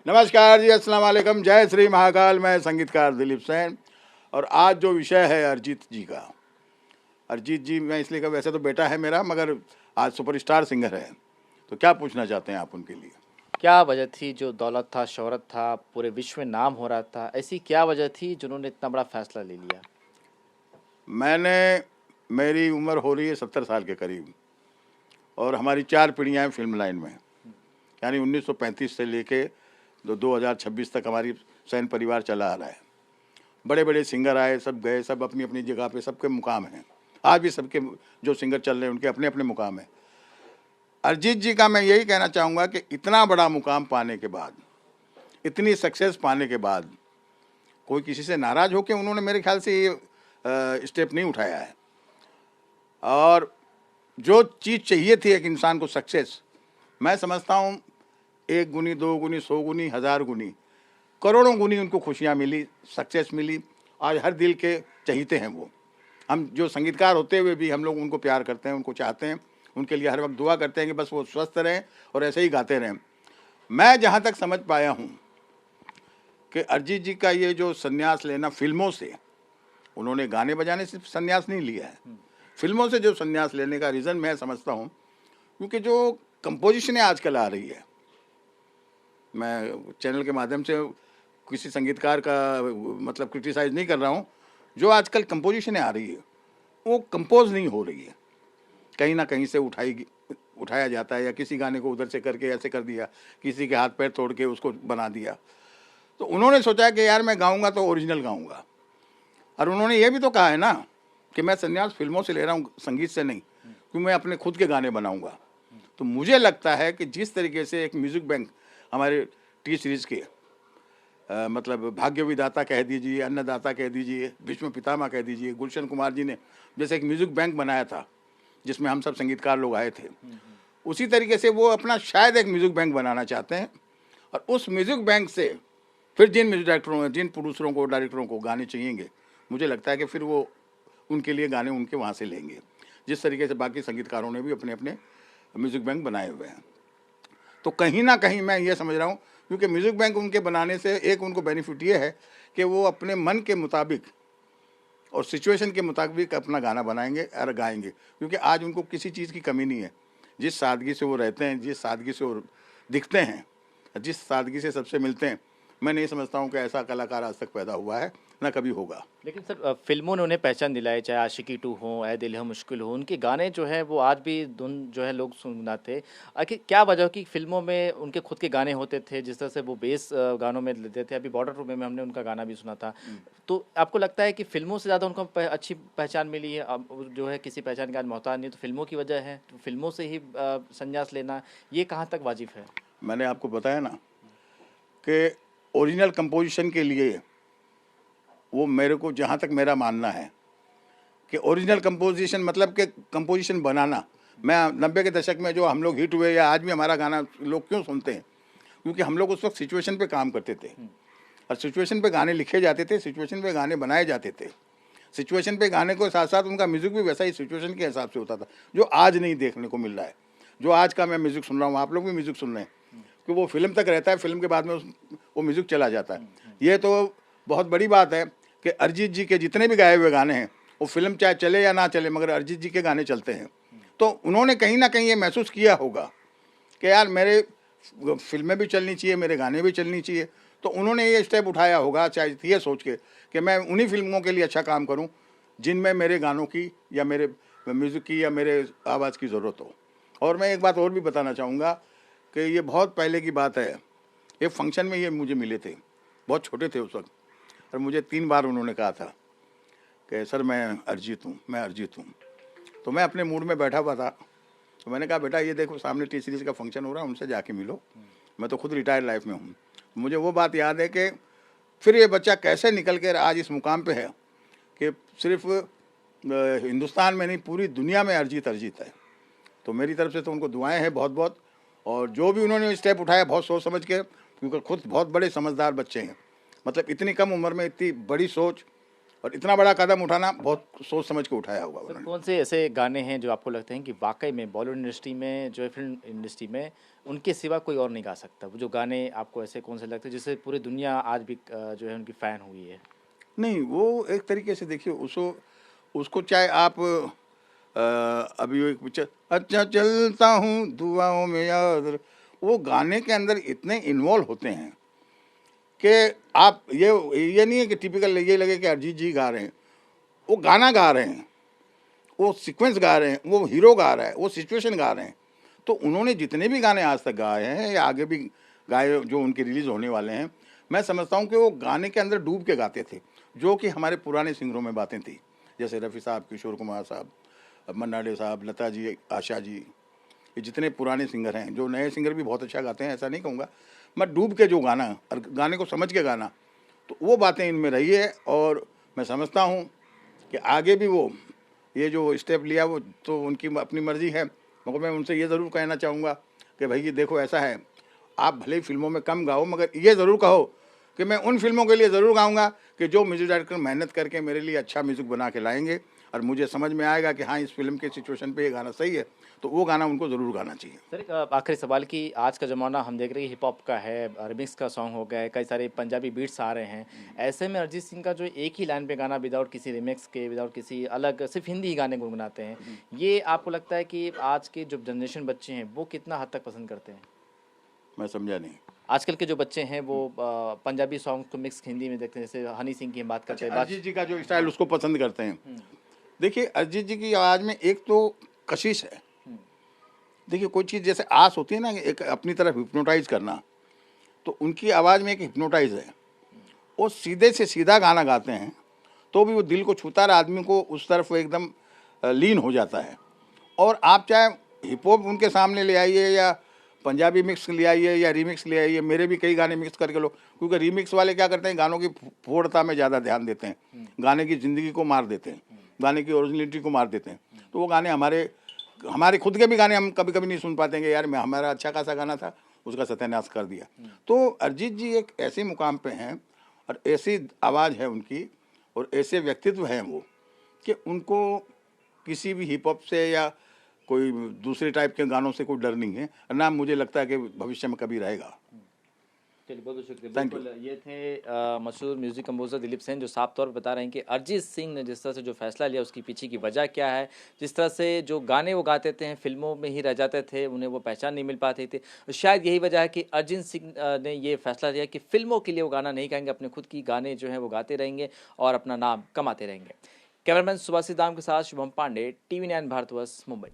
नमस्कार जी, अस्सलाम वालेकुम, जय श्री महाकाल। मैं संगीतकार दिलीप सेन और आज जो विषय है अरिजीत जी का। अरिजीत जी मैं इसलिए का, वैसे तो बेटा है मेरा, मगर आज सुपरस्टार सिंगर है। तो क्या पूछना चाहते हैं आप उनके लिए? क्या वजह थी जो दौलत था, शोहरत था, पूरे विश्व में नाम हो रहा था, ऐसी क्या वजह थी जिन्होंने इतना बड़ा फैसला ले लिया? मेरी उम्र हो रही है 70 साल के करीब और हमारी 4 पीढ़ियाँ हैं फिल्म लाइन में। यानी 1935 से लेके 2026 तक हमारी सैन परिवार चला आ रहा है। बड़े बड़े सिंगर आए, सब गए, सब अपनी अपनी जगह पे सबके मुकाम हैं। आज भी सबके जो सिंगर चल रहे हैं उनके अपने अपने मुकाम हैं। अरिजीत जी का मैं यही कहना चाहूँगा कि इतना बड़ा मुकाम पाने के बाद, इतनी सक्सेस पाने के बाद कोई किसी से नाराज़ होकर उन्होंने मेरे ख्याल से ये स्टेप नहीं उठाया है। और जो चीज़ चाहिए थी एक इंसान को सक्सेस, मैं समझता हूँ 1 गुनी, 2 गुनी, 100 गुनी, 1000 गुनी, करोड़ों गुनी उनको खुशियाँ मिली, सक्सेस मिली। आज हर दिल के चहीते हैं वो। हम जो संगीतकार होते हुए भी हम लोग उनको प्यार करते हैं, उनको चाहते हैं, उनके लिए हर वक्त दुआ करते हैं कि बस वो स्वस्थ रहें और ऐसे ही गाते रहें। मैं जहाँ तक समझ पाया हूँ कि अरिजीत जी का ये जो संन्यास लेना फिल्मों से, उन्होंने गाने बजाने से संन्यास नहीं लिया है। फिल्मों से जो संन्यास लेने का रीज़न मैं समझता हूँ क्योंकि जो कंपोजिशनें आजकल आ रही है, मैं चैनल के माध्यम से किसी संगीतकार का मतलब क्रिटिसाइज़ नहीं कर रहा हूँ। जो आजकल कंपोजिशनें आ रही है वो कंपोज नहीं हो रही है, कहीं ना कहीं से उठाया जाता है, या किसी गाने को उधर से करके ऐसे कर दिया, किसी के हाथ पैर तोड़ के उसको बना दिया। तो उन्होंने सोचा कि यार मैं गाऊंगा तो ओरिजिनल गाऊंगा। और उन्होंने ये भी तो कहा है ना कि मैं संन्यास फिल्मों से ले रहा हूँ, संगीत से नहीं, क्योंकि मैं अपने खुद के गाने बनाऊंगा। तो मुझे लगता है कि जिस तरीके से एक म्यूज़िक बैंक हमारे टी सीरीज़ के मतलब भाग्य विधाता कह दीजिए, अन्नदाता कह दीजिए, भीष्म पितामह कह दीजिए, गुलशन कुमार जी ने जैसे एक म्यूज़िक बैंक बनाया था जिसमें हम सब संगीतकार लोग आए थे, उसी तरीके से वो अपना शायद एक म्यूज़िक बैंक बनाना चाहते हैं। और उस म्यूज़िक बैंक से फिर जिन म्यूज़िक डायरेक्टरों, जिन प्रोड्यूसरों को, डायरेक्टरों को गाने चाहिएंगे, मुझे लगता है कि फिर वो उनके लिए गाने उनके वहाँ से लेंगे, जिस तरीके से बाकी संगीतकारों ने भी अपने अपने म्यूज़िक बैंक बनाए हुए हैं। तो कहीं ना कहीं मैं ये समझ रहा हूँ, क्योंकि म्यूज़िक बैंक उनके बनाने से एक उनको बेनिफिट ये है कि वो अपने मन के मुताबिक और सिचुएशन के मुताबिक अपना गाना बनाएंगे और गाएंगे, क्योंकि आज उनको किसी चीज़ की कमी नहीं है। जिस सादगी से वो रहते हैं, जिस सादगी से वो दिखते हैं, जिस सादगी से सबसे मिलते हैं, मैं नहीं समझता हूँ कि ऐसा कलाकार आज तक पैदा हुआ है, ना कभी होगा। लेकिन सर, फिल्मों ने उन्हें पहचान दिलाई, चाहे आशिकी 2 हो, ऐ दिल है मुश्किल हो, उनके गाने जो है वो आज भी धुन जो है लोग सुनाते। आखिर क्या वजह हो कि फिल्मों में उनके खुद के गाने होते थे, जिस तरह से वो बेस गानों में लेते थे। अभी बॉर्डर रूम में हमने उनका गाना भी सुना था। तो आपको लगता है कि फिल्मों से ज़्यादा उनको अच्छी पहचान मिली है? अब वो जो है किसी पहचान का मोहताज नहीं, तो फिल्मों की वजह है, तो फिल्मों से ही संन्यास लेना ये कहाँ तक वाजिब है? मैंने आपको बताया ना कि ओरिजिनल कंपोजिशन के लिए वो, मेरे को जहाँ तक मेरा मानना है कि ओरिजिनल कंपोजिशन मतलब कि कंपोजिशन बनाना। मैं 90 के दशक में जो हम लोग हिट हुए, या आज भी हमारा गाना लोग क्यों सुनते हैं, क्योंकि हम लोग उस वक्त सिचुएशन पे काम करते थे और सिचुएशन पे गाने लिखे जाते थे, सिचुएशन पे गाने बनाए जाते थे। सिचुएशन पे गाने के साथ साथ उनका म्यूज़िक भी वैसा ही सिचुएशन के हिसाब से होता था, जो आज नहीं देखने को मिल रहा है। जो आज का मैं म्यूज़िक सुन रहा हूँ, आप लोग भी म्यूज़िक सुन रहे हैं, कि वो फिल्म तक रहता है, फिल्म के बाद में वो म्यूज़िक चला जाता है। ये तो बहुत बड़ी बात है कि अरिजीत जी के जितने भी गाए हुए गाने हैं, वो फिल्म चाहे चले या ना चले, मगर अरिजीत जी के गाने चलते हैं। तो उन्होंने कहीं ना कहीं ये महसूस किया होगा कि यार मेरे फिल्में भी चलनी चाहिए, मेरे गाने भी चलनी चाहिए। तो उन्होंने ये स्टेप उठाया होगा शायद ये सोच के कि मैं उन्हीं फिल्मों के लिए अच्छा काम करूं जिनमें मेरे गानों की या मेरे म्यूज़िक की या मेरे आवाज़ की ज़रूरत हो। और मैं एक बात और भी बताना चाहूँगा कि ये बहुत पहले की बात है। एक फंक्शन में ये मुझे मिले थे, बहुत छोटे थे उस वक्त, और मुझे 3 बार उन्होंने कहा था कि सर मैं अरिजीत हूँ, मैं अरिजीत हूँ। तो मैं अपने मूड में बैठा हुआ था, तो मैंने कहा बेटा ये देखो सामने टी सीरीज़ का फंक्शन हो रहा है, उनसे जाके मिलो, मैं तो खुद रिटायर लाइफ में हूँ। मुझे वो बात याद है कि फिर ये बच्चा कैसे निकल कर आज इस मुकाम पे है कि सिर्फ हिंदुस्तान में नहीं, पूरी दुनिया में अरिजीत अरिजीत है। तो मेरी तरफ से तो उनको दुआएं हैं बहुत बहुत। और जो भी उन्होंने स्टेप उठाया बहुत सोच समझ के, क्योंकि खुद बहुत बड़े समझदार बच्चे हैं। मतलब इतनी कम उम्र में इतनी बड़ी सोच और इतना बड़ा कदम उठाना बहुत सोच समझ के उठाया होगा सर उन्होंने। कौन से ऐसे गाने हैं जो आपको लगते हैं कि वाकई में बॉलीवुड इंडस्ट्री में जो है फिल्म इंडस्ट्री में उनके सिवा कोई और नहीं गा सकता? वो जो गाने आपको ऐसे कौन से लगते हैं जिससे पूरी दुनिया आज भी जो है उनकी फ़ैन हुई है? नहीं, वो एक तरीके से देखिए, उसको उसको चाहे आप अभी वो एक पिक्चर, अच्छा चलता हूँ दुआओं में याद वो गाने के अंदर इतने इन्वॉल्व होते हैं कि आप ये नहीं है कि टिपिकल ये लगे कि अरिजीत जी गा रहे हैं। वो गाना गा रहे हैं, वो सीक्वेंस गा रहे हैं, वो हीरो गा रहा है, वो सिचुएशन गा रहे हैं। तो उन्होंने जितने भी गाने आज तक गाए हैं या आगे भी गाए जो उनके रिलीज होने वाले हैं, मैं समझता हूँ कि वो गाने के अंदर डूब के गाते थे, जो कि हमारे पुराने सिंगरों में बातें थी, जैसे रफ़ी साहब, किशोर कुमार साहब, मन्ना डे साहब, लता जी, आशा जी, ये जितने पुराने सिंगर हैं। जो नए सिंगर भी बहुत अच्छा गाते हैं, ऐसा नहीं कहूँगा, मैं डूब के जो गाना और गाने को समझ के गाना, तो वो बातें इनमें रही है। और मैं समझता हूँ कि आगे भी वो ये जो स्टेप लिया वो तो उनकी अपनी मर्जी है, मगर मैं उनसे ये ज़रूर कहना चाहूँगा कि भाई ये देखो ऐसा है, आप भले ही फिल्मों में कम गाओ, मगर ये ज़रूर कहो कि मैं उन फिल्मों के लिए ज़रूर गाऊँगा कि जो म्यूज़िक डायरेक्टर मेहनत करके मेरे लिए अच्छा म्यूज़िक बना के लाएंगे और मुझे समझ में आएगा कि हाँ इस फिल्म के सिचुएशन पे ये गाना सही है, तो वो गाना उनको ज़रूर गाना चाहिए। सर एक आखिरी सवाल कि आज का ज़माना हम देख रहे हैं हिप हॉप का है, रिमिक्स का सॉन्ग हो गया है, कई सारे पंजाबी बीट्स आ रहे हैं। ऐसे में अरिजीत सिंह का जो एक ही लाइन पे गाना विदाउट किसी रिमिक्स के, विदाउट किसी अलग, सिर्फ हिंदी ही गाने गुनगुनाते हैं, ये आपको लगता है कि आज के जो जनरेशन बच्चे हैं वो कितना हद तक पसंद करते हैं? मैं समझा नहीं। आजकल के जो बच्चे हैं वो पंजाबी सॉन्ग को मिक्स हिंदी में देखते हैं, जैसे हनी सिंह की हम बात करते हैं। अरिजीत जी का जो स्टाइल उसको पसंद करते हैं। हम्म, देखिए अरिजीत जी की आवाज़ में एक तो कशिश है। हम्म, देखिए कोई चीज़ जैसे आस होती है ना, कि एक अपनी तरफ हिप्नोटाइज करना, तो उनकी आवाज़ में एक हिप्नोटाइज है। वो सीधे से सीधा गाना गाते हैं तो भी वो दिल को छूता है, आदमी को उस तरफ वो एकदम लीन हो जाता है। और आप चाहे हिप हॉप उनके सामने ले आइए या पंजाबी मिक्स ले आइए या रीमिक्स ले आइए, मेरे भी कई गाने मिक्स करके लो, क्योंकि रीमिक्स वाले क्या करते हैं, गानों की फोड़ता में ज़्यादा ध्यान देते हैं, गाने की ज़िंदगी को मार देते हैं, गाने की ओरिजिनलिटी को मार देते हैं। तो वो गाने हमारे हमारे खुद के भी गाने हम कभी कभी नहीं सुन पाते हैं कि यार मैं हमारा अच्छा खासा गाना था, उसका सत्यानाश कर दिया। तो अरिजीत जी एक ऐसे मुकाम पे हैं और ऐसी आवाज़ है उनकी और ऐसे व्यक्तित्व हैं वो कि उनको किसी भी हिप हॉप से या कोई दूसरे टाइप के गानों से कोई डर नहीं है, ना मुझे लगता है कि भविष्य में कभी रहेगा। चलिए बहुत बहुत शुक्रिया। Thank you. बिल्कुल ये थे मशहूर म्यूजिक कंपोजर दिलीप सेन, जो साफ तौर पर बता रहे हैं कि अरिजीत सिंह ने जिस तरह से जो फैसला लिया उसकी पीछे की वजह क्या है, जिस तरह से जो गाने वो गाते थे फिल्मों में ही रह जाते थे, उन्हें वो पहचान नहीं मिल पाती थी। शायद यही वजह है कि अरिजीत सिंह ने ये फैसला लिया कि फिल्मों के लिए वो गाना नहीं गाएंगे, अपने खुद की गाने जो हैं वो गाते रहेंगे और अपना नाम कमाते रहेंगे। कैमरामैन सुभाषित दाम के साथ शुभम पांडे, TV9 भारतवर्ष, मुंबई।